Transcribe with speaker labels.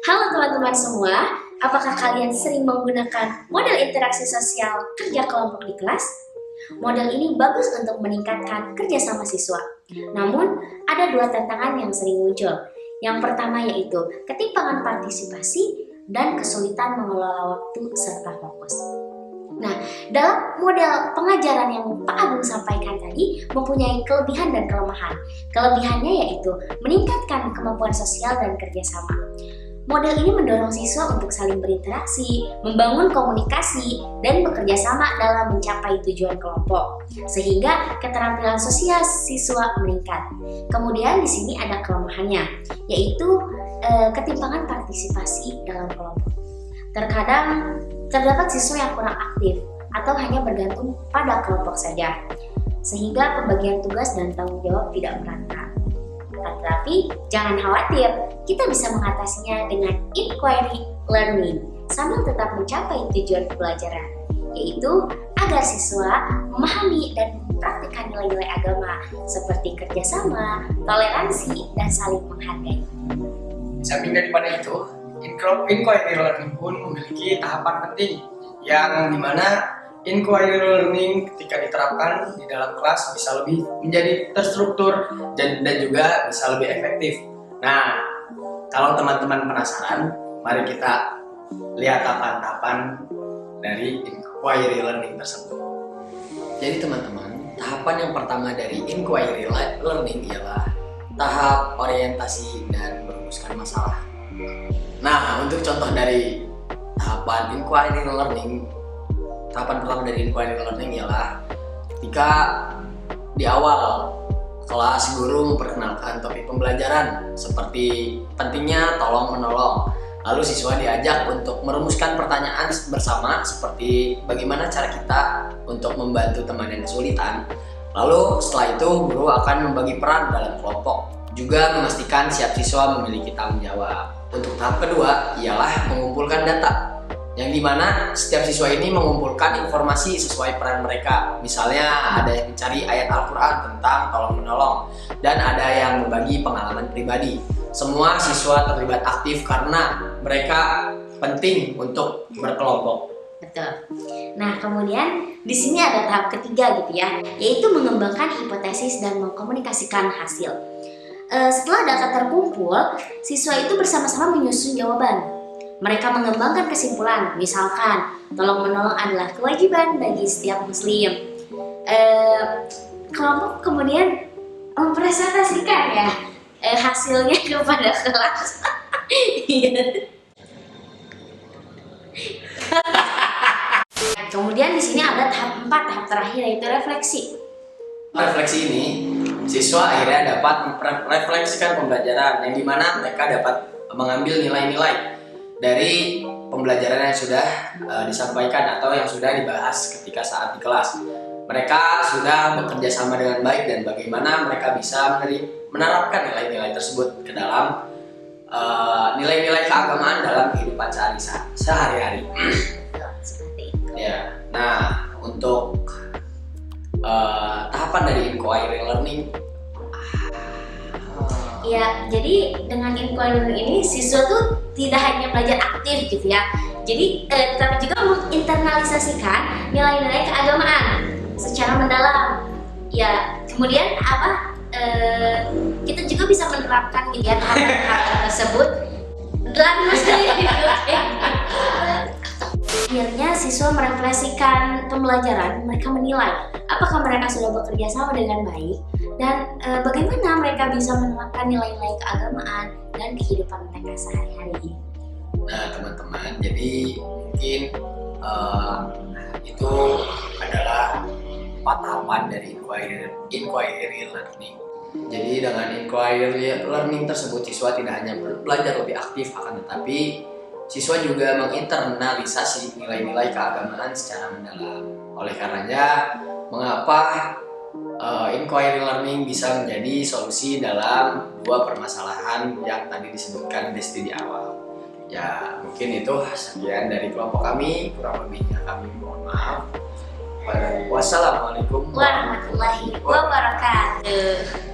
Speaker 1: Halo teman-teman semua, apakah kalian sering menggunakan model interaksi sosial kerja kelompok di kelas? Model ini bagus untuk meningkatkan kerjasama siswa. Namun, ada dua tantangan yang sering muncul. Yang pertama yaitu ketimpangan partisipasi dan kesulitan mengelola waktu serta fokus. Nah, dalam model pengajaran yang Pak Agung sampaikan tadi mempunyai kelebihan dan kelemahan. Kelebihannya yaitu meningkatkan kemampuan sosial dan kerjasama. Model ini mendorong siswa untuk saling berinteraksi, membangun komunikasi, dan bekerja sama dalam mencapai tujuan kelompok, sehingga keterampilan sosial siswa meningkat. Kemudian di sini ada kelemahannya, yaitu ketimpangan partisipasi dalam kelompok. Terkadang terdapat siswa yang kurang aktif atau hanya bergantung pada kelompok saja, sehingga pembagian tugas dan tanggung jawab tidak merata. Tetapi jangan khawatir, kita bisa mengatasinya dengan inquiry learning sambil tetap mencapai tujuan pembelajaran, yaitu agar siswa memahami dan mempraktikkan nilai-nilai agama seperti kerjasama, toleransi, dan saling menghargai.
Speaker 2: Samping daripada itu, inquiry learning pun memiliki tahapan penting yang dimana inquiry learning ketika diterapkan di dalam kelas bisa lebih menjadi terstruktur dan juga bisa lebih efektif. Nah, kalau teman-teman penasaran, mari kita lihat tahapan-tahapan dari inquiry learning tersebut. Jadi teman-teman, tahapan yang pertama dari inquiry learning ialah tahap orientasi dan merumuskan masalah. Nah, untuk contoh dari tahapan inquiry learning, tahapan pertama dari inquiry learning ialah ketika di awal kelas guru memperkenalkan topik pembelajaran seperti pentingnya tolong-menolong. Lalu siswa diajak untuk merumuskan pertanyaan bersama seperti bagaimana cara kita untuk membantu teman yang kesulitan. Lalu setelah itu guru akan membagi peran dalam kelompok, juga memastikan siap siswa memiliki tanggung jawab. Untuk tahap kedua ialah mengumpulkan data, yang dimana setiap siswa ini mengumpulkan informasi sesuai peran mereka. Misalnya ada yang mencari ayat Al-Quran tentang tolong-menolong, dan ada yang membagi pengalaman pribadi. Semua siswa terlibat aktif karena mereka penting untuk berkelompok.
Speaker 1: Betul. Nah, kemudian di sini ada tahap ketiga gitu ya, yaitu mengembangkan hipotesis dan mengkomunikasikan hasil. Setelah data terkumpul, siswa itu bersama-sama menyusun jawaban. Mereka mengembangkan kesimpulan, misalkan tolong-menolong adalah kewajiban bagi setiap muslim. Kelompok kemudian mempresentasikan ya hasilnya kepada kelas. Kemudian di sini ada tahap 4, tahap terakhir yaitu refleksi.
Speaker 2: Refleksi ini, siswa akhirnya dapat merefleksikan pembelajaran, yang dimana mereka dapat mengambil nilai-nilai dari pembelajaran yang sudah disampaikan atau yang sudah dibahas ketika saat di kelas. Mereka sudah bekerja sama dengan baik dan bagaimana mereka bisa menerapkan nilai-nilai tersebut ke dalam nilai-nilai keagamaan dalam kehidupan sehari-hari.
Speaker 1: Seperti itu.
Speaker 2: Ya, nah untuk tahapan dari inquiry learning.
Speaker 1: Ya, jadi dengan inquiry learning ini siswa tuh tidak hanya belajar aktif gitu ya. Jadi tetapi juga menginternalisasikan nilai-nilai keagamaan secara mendalam. Ya, kemudian kita juga bisa menerapkan kegiatan tersebut dalam akhirnya siswa merefleksikan pembelajaran, mereka menilai apakah mereka sudah bekerja sama dengan baik dan bagaimana mereka bisa menerapkan nilai-nilai keagamaan dan kehidupan mereka sehari-hari.
Speaker 2: Nah teman-teman, jadi mungkin itu adalah 4 tahapan dari inquiry learning. Jadi dengan inquiry learning tersebut siswa tidak hanya belajar lebih aktif, akan tetapi siswa juga menginternalisasi nilai-nilai keagamaan secara mendalam. Oleh karenanya, mengapa inquiry learning bisa menjadi solusi dalam 2 permasalahan yang tadi disebutkan Desti di awal. Ya, mungkin itu sekian dari kelompok kami, kurang lebihnya kami mohon maaf. Wassalamualaikum
Speaker 1: warahmatullahi wabarakatuh.